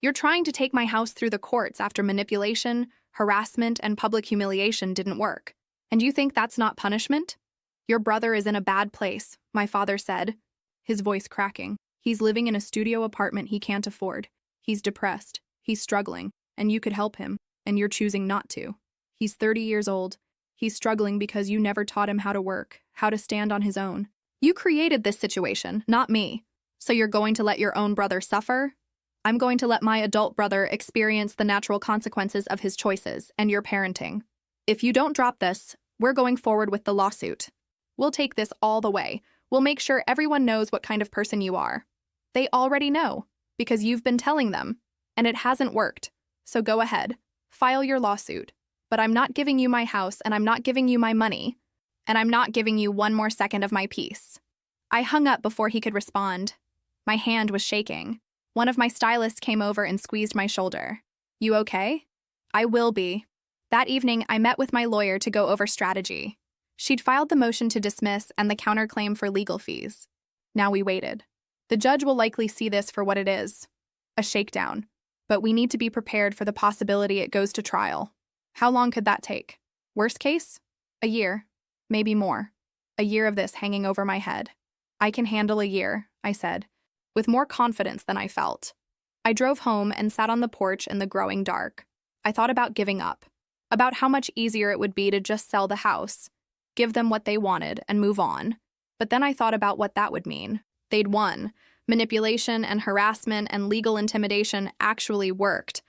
You're trying to take my house through the courts after manipulation, harassment, and public humiliation didn't work. And you think that's not punishment? Your brother is in a bad place, my father said, his voice cracking. He's living in a studio apartment he can't afford. He's depressed. He's struggling, and you could help him, and you're choosing not to. He's 30 years old. He's struggling because you never taught him how to work, how to stand on his own. You created this situation, not me. So you're going to let your own brother suffer? I'm going to let my adult brother experience the natural consequences of his choices and your parenting. If you don't drop this, we're going forward with the lawsuit. We'll take this all the way. We'll make sure everyone knows what kind of person you are. They already know, because you've been telling them, and it hasn't worked. So go ahead, file your lawsuit. But I'm not giving you my house, and I'm not giving you my money, and I'm not giving you one more second of my peace. I hung up before he could respond. My hand was shaking. One of my stylists came over and squeezed my shoulder. You okay? I will be. That evening, I met with my lawyer to go over strategy. She'd filed the motion to dismiss and the counterclaim for legal fees. Now we waited. The judge will likely see this for what it is, a shakedown. But we need to be prepared for the possibility it goes to trial. How long could that take? Worst case? A year. Maybe more. A year of this hanging over my head. I can handle a year, I said, with more confidence than I felt. I drove home and sat on the porch in the growing dark. I thought about giving up, about how much easier it would be to just sell the house, give them what they wanted, and move on. But then I thought about what that would mean. They'd won. Manipulation and harassment and legal intimidation actually worked.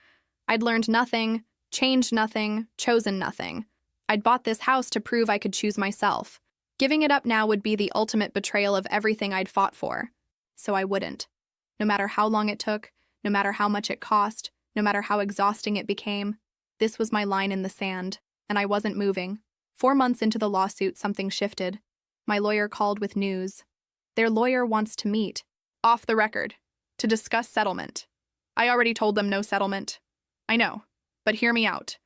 I'd learned nothing, changed nothing, chosen nothing. I'd bought this house to prove I could choose myself. Giving it up now would be the ultimate betrayal of everything I'd fought for. So I wouldn't. No matter how long it took, no matter how much it cost, no matter how exhausting it became, this was my line in the sand, and I wasn't moving. 4 months into the lawsuit, something shifted. My lawyer called with news. Their lawyer wants to meet, off the record, to discuss settlement. I already told them no settlement. I know, but hear me out.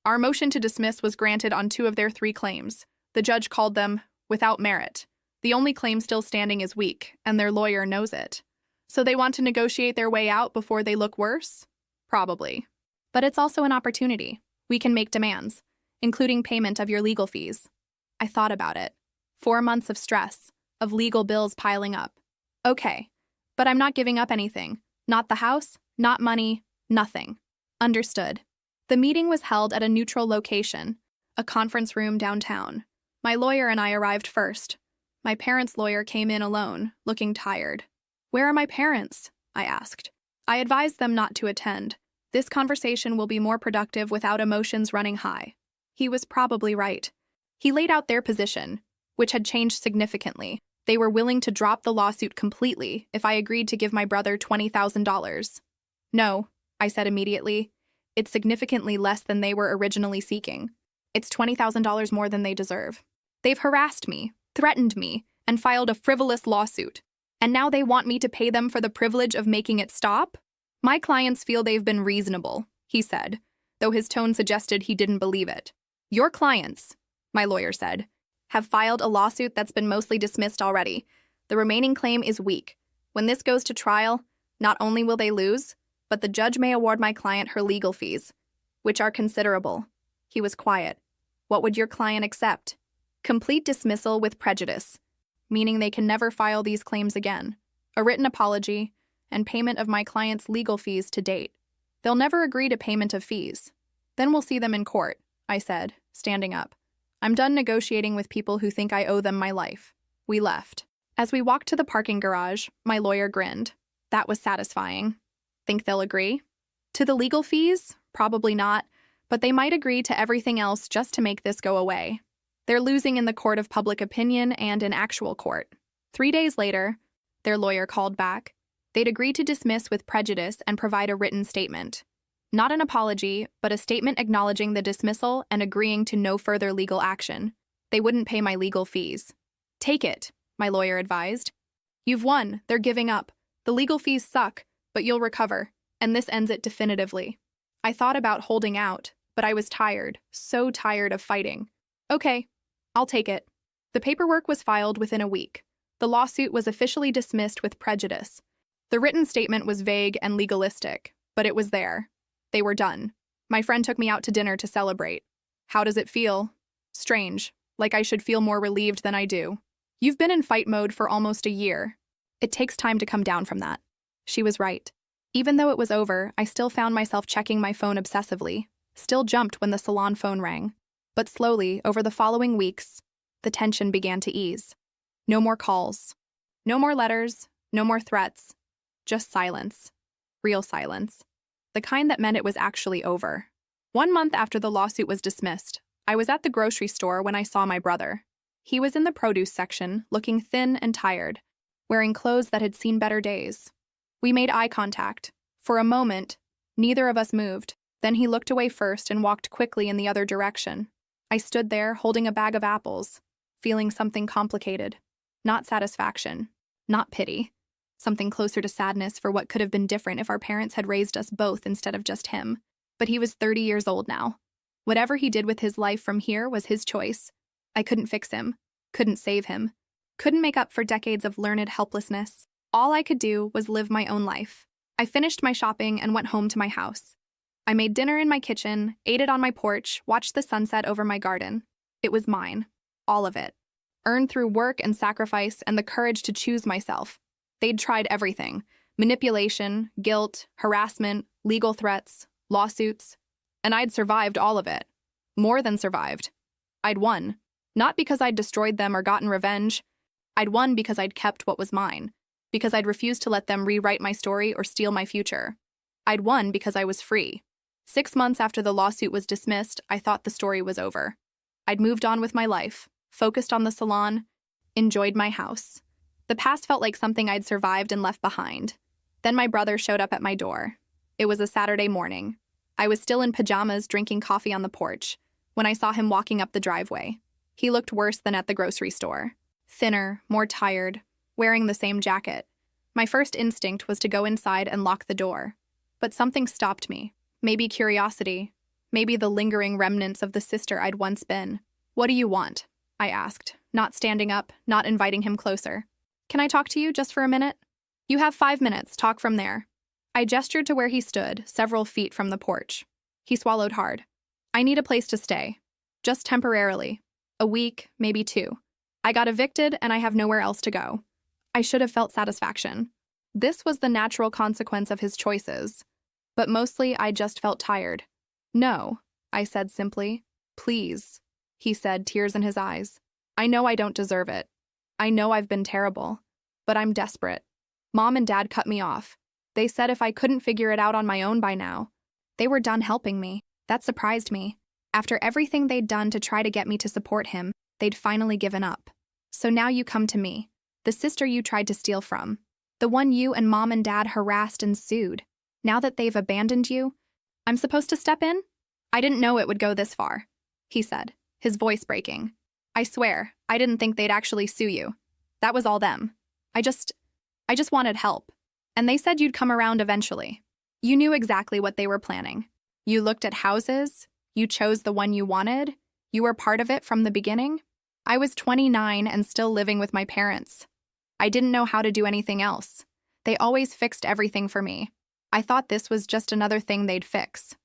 Our motion to dismiss was granted on 2 of their 3 claims. The judge called them without merit. The only claim still standing is weak, and their lawyer knows it. So they want to negotiate their way out before they look worse? Probably. But it's also an opportunity. We can make demands, including payment of your legal fees. I thought about it. 4 months of stress, of legal bills piling up. Okay, but I'm not giving up anything. Not the house, not money, nothing. Understood. The meeting was held at a neutral location, a conference room downtown. My lawyer and I arrived first. My parents' lawyer came in alone, looking tired. "Where are my parents?" I asked. I advised them not to attend. This conversation will be more productive without emotions running high. He was probably right. He laid out their position, which had changed significantly. They were willing to drop the lawsuit completely if I agreed to give my brother $20,000. "No," I said immediately. "It's significantly less than they were originally seeking. It's $20,000 more than they deserve. They've harassed me, threatened me, and filed a frivolous lawsuit. And now they want me to pay them for the privilege of making it stop? My clients feel they've been reasonable," he said, though his tone suggested he didn't believe it. "Your clients," my lawyer said, "have filed a lawsuit that's been mostly dismissed already. The remaining claim is weak. When this goes to trial, not only will they lose, but the judge may award my client her legal fees, which are considerable." He was quiet. "What would your client accept?" "Complete dismissal with prejudice, meaning they can never file these claims again, a written apology, and payment of my client's legal fees to date. They'll never agree to payment of fees. Then we'll see them in court," I said, standing up. "I'm done negotiating with people who think I owe them my life." We left. As we walked to the parking garage, my lawyer grinned. That was satisfying. "Think they'll agree?" "To the legal fees? Probably not, but they might agree to everything else just to make this go away. They're losing in the court of public opinion and in actual court." 3 days later, their lawyer called back. They'd agreed to dismiss with prejudice and provide a written statement. Not an apology, but a statement acknowledging the dismissal and agreeing to no further legal action. They wouldn't pay my legal fees. "Take it," my lawyer advised. "You've won. They're giving up. The legal fees suck, but you'll recover, and this ends it definitively." I thought about holding out, but I was tired, so tired of fighting. "Okay, I'll take it." The paperwork was filed within a week. The lawsuit was officially dismissed with prejudice. The written statement was vague and legalistic, but it was there. They were done. My friend took me out to dinner to celebrate. "How does it feel?" "Strange, like I should feel more relieved than I do." "You've been in fight mode for almost a year. It takes time to come down from that." She was right. Even though it was over, I still found myself checking my phone obsessively, still jumped when the salon phone rang. But slowly, over the following weeks, the tension began to ease. No more calls. No more letters. No more threats. Just silence. Real silence. The kind that meant it was actually over. 1 month after the lawsuit was dismissed, I was at the grocery store when I saw my brother. He was in the produce section, looking thin and tired, wearing clothes that had seen better days. We made eye contact. For a moment, neither of us moved. Then he looked away first and walked quickly in the other direction. I stood there, holding a bag of apples, feeling something complicated. Not satisfaction. Not pity. Something closer to sadness for what could have been different if our parents had raised us both instead of just him. But he was 30 years old now. Whatever he did with his life from here was his choice. I couldn't fix him. Couldn't save him. Couldn't make up for decades of learned helplessness. All I could do was live my own life. I finished my shopping and went home to my house. I made dinner in my kitchen, ate it on my porch, watched the sunset over my garden. It was mine. All of it. Earned through work and sacrifice and the courage to choose myself. They'd tried everything. Manipulation, guilt, harassment, legal threats, lawsuits. And I'd survived all of it. More than survived. I'd won. Not because I'd destroyed them or gotten revenge. I'd won because I'd kept what was mine. Because I'd refused to let them rewrite my story or steal my future. I'd won because I was free. 6 months after the lawsuit was dismissed, I thought the story was over. I'd moved on with my life, focused on the salon, enjoyed my house. The past felt like something I'd survived and left behind. Then my brother showed up at my door. It was a Saturday morning. I was still in pajamas drinking coffee on the porch when I saw him walking up the driveway. He looked worse than at the grocery store. Thinner, more tired, wearing the same jacket. My first instinct was to go inside and lock the door. But something stopped me. Maybe curiosity. Maybe the lingering remnants of the sister I'd once been. "What do you want?" I asked, not standing up, not inviting him closer. "Can I talk to you just for a minute?" "You have 5 minutes, talk from there." I gestured to where he stood, several feet from the porch. He swallowed hard. "I need a place to stay. Just temporarily. A week, maybe 2. I got evicted and I have nowhere else to go." I should have felt satisfaction. This was the natural consequence of his choices. But mostly, I just felt tired. No, I said simply. Please, he said, tears in his eyes. I know I don't deserve it. I know I've been terrible. But I'm desperate. Mom and Dad cut me off. They said if I couldn't figure it out on my own by now, they were done helping me. That surprised me. After everything they'd done to try to get me to support him, they'd finally given up. So now you come to me, the sister you tried to steal from, the one you and Mom and Dad harassed and sued. Now that they've abandoned you, I'm supposed to step in? I didn't know it would go this far, he said, his voice breaking. I swear, I didn't think they'd actually sue you. That was all them. I just wanted help. And they said you'd come around eventually. You knew exactly what they were planning. You looked at houses. You chose the one you wanted. You were part of it from the beginning. I was 29 and still living with my parents. I didn't know how to do anything else. They always fixed everything for me. I thought this was just another thing they'd fix.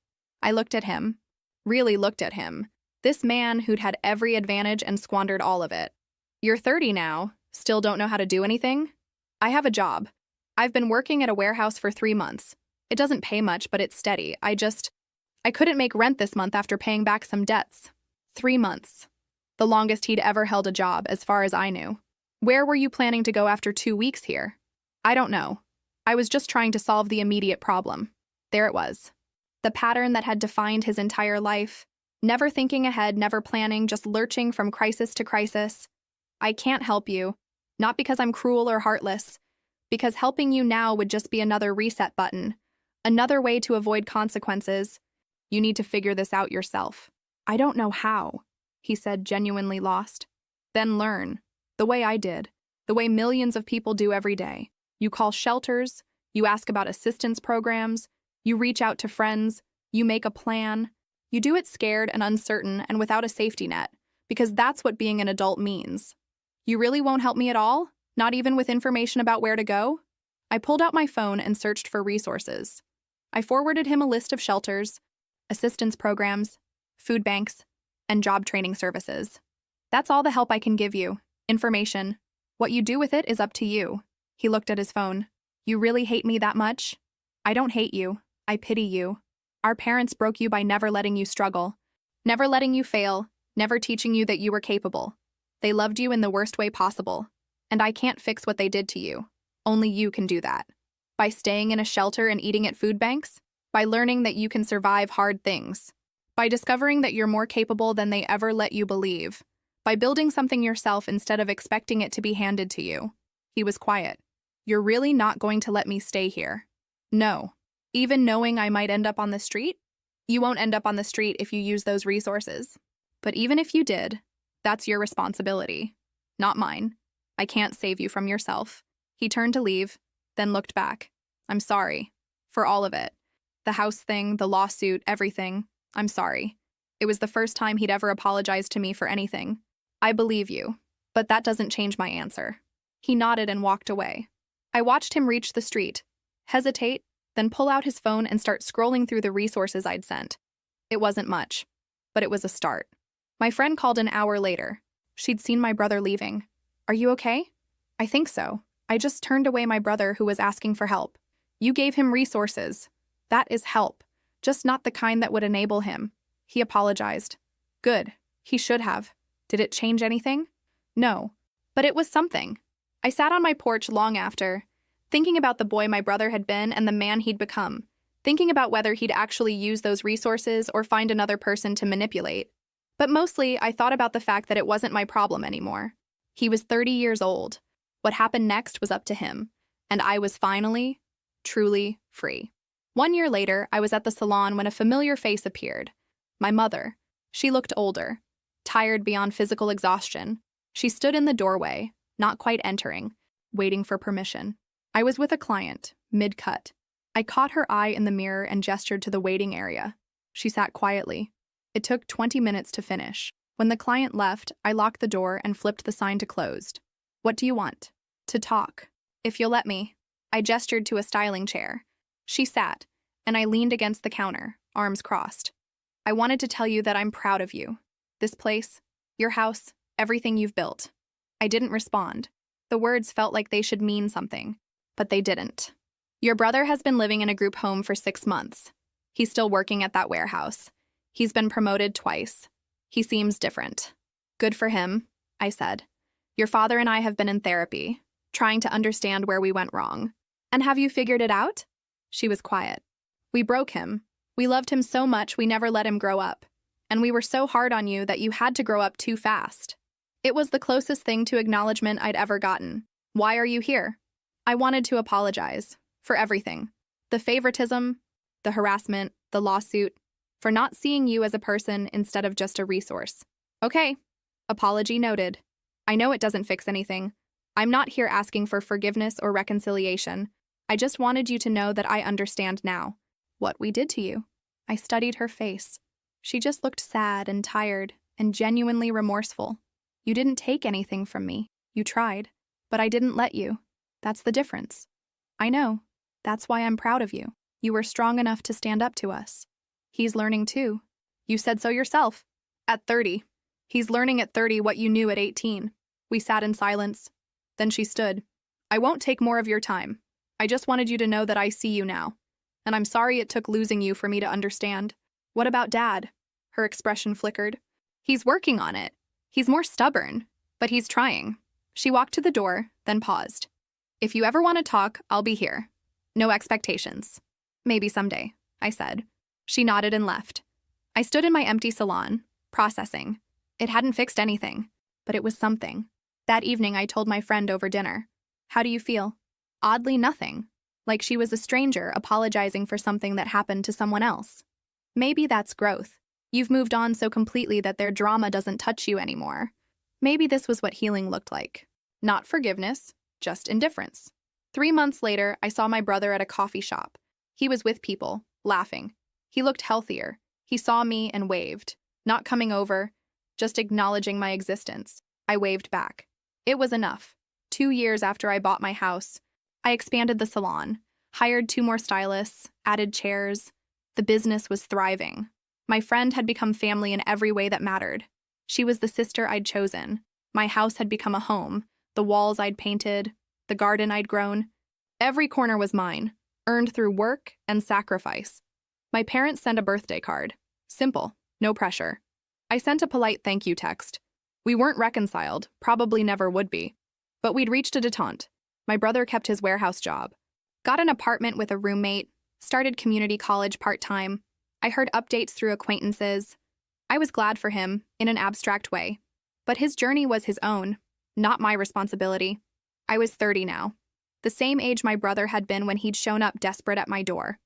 I looked at him. Really looked at him. This man who'd had every advantage and squandered all of it. You're 30 now. Still don't know how to do anything? I have a job. I've been working at a warehouse for 3 months. It doesn't pay much, but it's steady. I couldn't make rent this month after paying back some debts. 3 months. The longest he'd ever held a job, as far as I knew. Where were you planning to go after 2 weeks here? I don't know. I was just trying to solve the immediate problem. There it was. The pattern that had defined his entire life. Never thinking ahead, never planning, just lurching from crisis to crisis. I can't help you. Not because I'm cruel or heartless. Because helping you now would just be another reset button. Another way to avoid consequences. You need to figure this out yourself. I don't know how, he said, genuinely lost. Then learn. The way I did. The way millions of people do every day. You call shelters. You ask about assistance programs. You reach out to friends. You make a plan. You do it scared and uncertain and without a safety net, because that's what being an adult means. You really won't help me at all? Not even with information about where to go? I pulled out my phone and searched for resources. I forwarded him a list of shelters, assistance programs, food banks, and job training services. That's all the help I can give you. Information. What you do with it is up to you. He looked at his phone. You really hate me that much? I don't hate you. I pity you. Our parents broke you by never letting you struggle, never letting you fail, never teaching you that you were capable. They loved you in the worst way possible. And I can't fix what they did to you. Only you can do that. By staying in a shelter and eating at food banks? By learning that you can survive hard things? By discovering that you're more capable than they ever let you believe? By building something yourself instead of expecting it to be handed to you? He was quiet. You're really not going to let me stay here? No. Even knowing I might end up on the street? You won't end up on the street if you use those resources. But even if you did, that's your responsibility, not mine. I can't save you from yourself. He turned to leave, then looked back. I'm sorry. For all of it. The house thing, the lawsuit, everything. I'm sorry. It was the first time he'd ever apologized to me for anything. I believe you, but that doesn't change my answer. He nodded and walked away. I watched him reach the street, hesitate, then pull out his phone and start scrolling through the resources I'd sent. It wasn't much, but it was a start. My friend called an hour later. She'd seen my brother leaving. Are you okay? I think so. I just turned away my brother who was asking for help. You gave him resources. That is help, just not the kind that would enable him. He apologized. Good. He should have. Did it change anything? No. But it was something. I sat on my porch long after, thinking about the boy my brother had been and the man he'd become, thinking about whether he'd actually use those resources or find another person to manipulate. But mostly, I thought about the fact that it wasn't my problem anymore. He was 30 years old. What happened next was up to him, and I was finally, truly free. 1 year later, I was at the salon when a familiar face appeared. My mother. She looked older, tired beyond physical exhaustion. She stood in the doorway, not quite entering, waiting for permission. I was with a client, mid-cut. I caught her eye in the mirror and gestured to the waiting area. She sat quietly. It took 20 minutes to finish. When the client left, I locked the door and flipped the sign to closed. What do you want? To talk. If you'll let me. I gestured to a styling chair. She sat, and I leaned against the counter, arms crossed. I wanted to tell you that I'm proud of you. This place, your house, everything you've built. I didn't respond. The words felt like they should mean something. but they didn't. Your brother has been living in a group home for 6 months. He's still working at that warehouse. He's been promoted twice. He seems different. Good for him, I said. Your father and I have been in therapy, trying to understand where we went wrong. And have you figured it out? She was quiet. We broke him. We loved him so much we never let him grow up. And we were so hard on you that you had to grow up too fast. It was the closest thing to acknowledgement I'd ever gotten. Why are you here? I wanted to apologize. For everything. The favoritism, the harassment, the lawsuit, for not seeing you as a person instead of just a resource. Okay. Apology noted. I know it doesn't fix anything. I'm not here asking for forgiveness or reconciliation. I just wanted you to know that I understand now. What we did to you. I studied her face. She just looked sad and tired and genuinely remorseful. You didn't take anything from me. You tried. But I didn't let you. That's the difference. I know. That's why I'm proud of you. You were strong enough to stand up to us. He's learning too. You said so yourself. At 30. He's learning at 30 what you knew at 18. We sat in silence. Then she stood. I won't take more of your time. I just wanted you to know that I see you now. And I'm sorry it took losing you for me to understand. What about Dad? Her expression flickered. He's working on it. He's more stubborn, but he's trying. She walked to the door, then paused. If you ever want to talk, I'll be here. No expectations. Maybe someday, I said. She nodded and left. I stood in my empty salon, processing. It hadn't fixed anything, but it was something. That evening, I told my friend over dinner. How do you feel? Oddly, nothing. Like she was a stranger apologizing for something that happened to someone else. Maybe that's growth. You've moved on so completely that their drama doesn't touch you anymore. Maybe this was what healing looked like. Not forgiveness, just indifference. 3 months later, I saw my brother at a coffee shop. He was with people, laughing. He looked healthier. He saw me and waved, not coming over, just acknowledging my existence. I waved back. It was enough. 2 years after I bought my house, I expanded the salon, hired 2 more stylists, added chairs. The business was thriving. My friend had become family in every way that mattered. She was the sister I'd chosen. My house had become a home, the walls I'd painted, the garden I'd grown. Every corner was mine, earned through work and sacrifice. My parents sent a birthday card. Simple, no pressure. I sent a polite thank you text. We weren't reconciled, probably never would be. But we'd reached a detente. My brother kept his warehouse job. Got an apartment with a roommate, started community college part-time. I heard updates through acquaintances. I was glad for him, in an abstract way. But his journey was his own, not my responsibility. I was 30 now, the same age my brother had been when he'd shown up desperate at my door.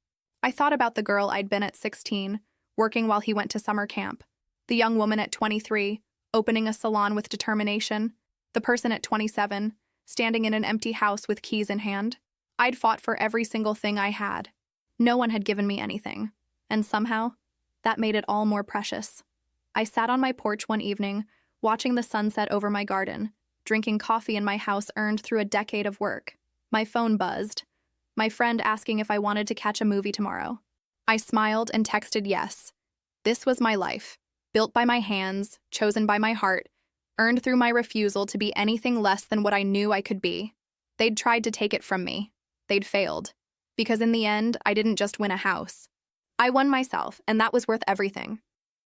I thought about the girl I'd been at 16, working while he went to summer camp, the young woman at 23, opening a salon with determination, the person at 27, standing in an empty house with keys in hand. I'd fought for every single thing I had. No one had given me anything, and somehow, that made it all more precious. I sat on my porch one evening, watching the sunset over my garden, drinking coffee in my house earned through a decade of work. My phone buzzed. My friend asking if I wanted to catch a movie tomorrow. I smiled and texted yes. This was my life, built by my hands, chosen by my heart, earned through my refusal to be anything less than what I knew I could be. They'd tried to take it from me. They'd failed. Because in the end, I didn't just win a house. I won myself, and that was worth everything.